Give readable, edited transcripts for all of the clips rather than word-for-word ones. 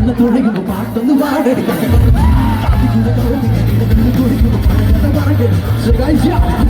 കള്ള തുഴയുമ്പോ പാട്ടൊന്ന് പാടെടുക്കാം കുടിക്കുമ്പോ പഴകഥ പറയണം. So guys, yeah.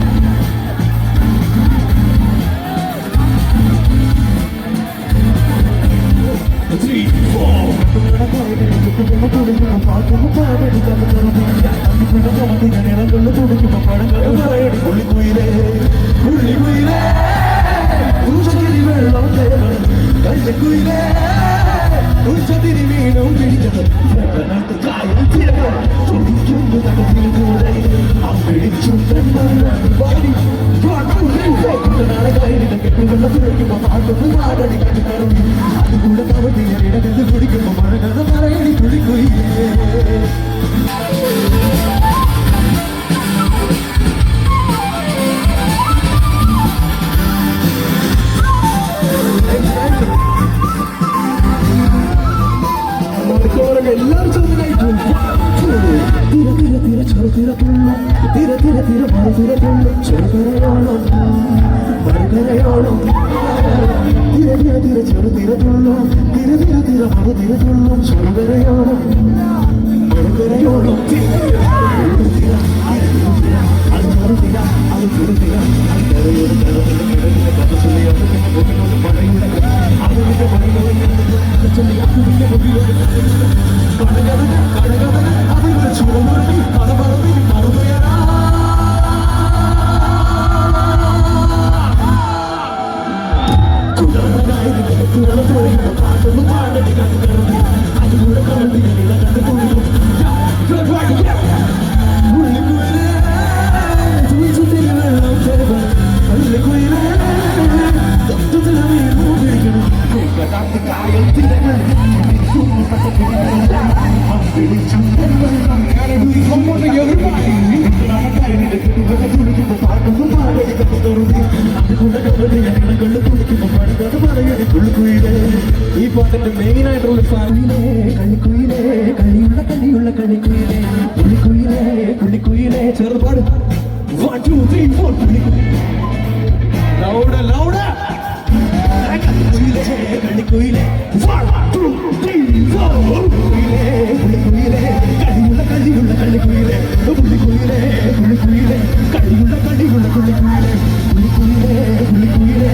ഈ പാട്ടിന്റെ മെയിൻ ആയിട്ടുള്ള ഫാമിലെ കള്ളിക്കുയിലേ കള്ളിയുള്ള കള്ളിക്കുയിലേ കുള്ളിക്കുയിലേ കുള്ളിക്കുയിലേ ചെറുപാട് 1 2 3 4 ലൗഡ കള്ളിക്കുയിലേ 1 2 3 4 കുള്ളിക്കുയിലേ കള്ളിയുള്ള കള്ളിക്കുയിലേ കുള്ളിക്കുയിലേ കുള്ളിക്കുയിലേ കള്ളിയുള്ള കുള്ളിക്കുയിലേ കുള്ളിക്കുയിലേ കുള്ളിക്കുയിലേ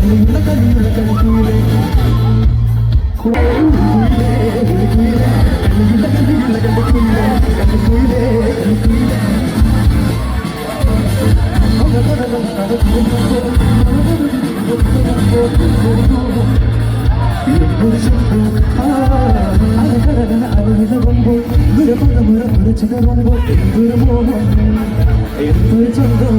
കുള്ളിയുള്ള കള്ളിക്കുയിലേ എന്തൊരു ചന്തം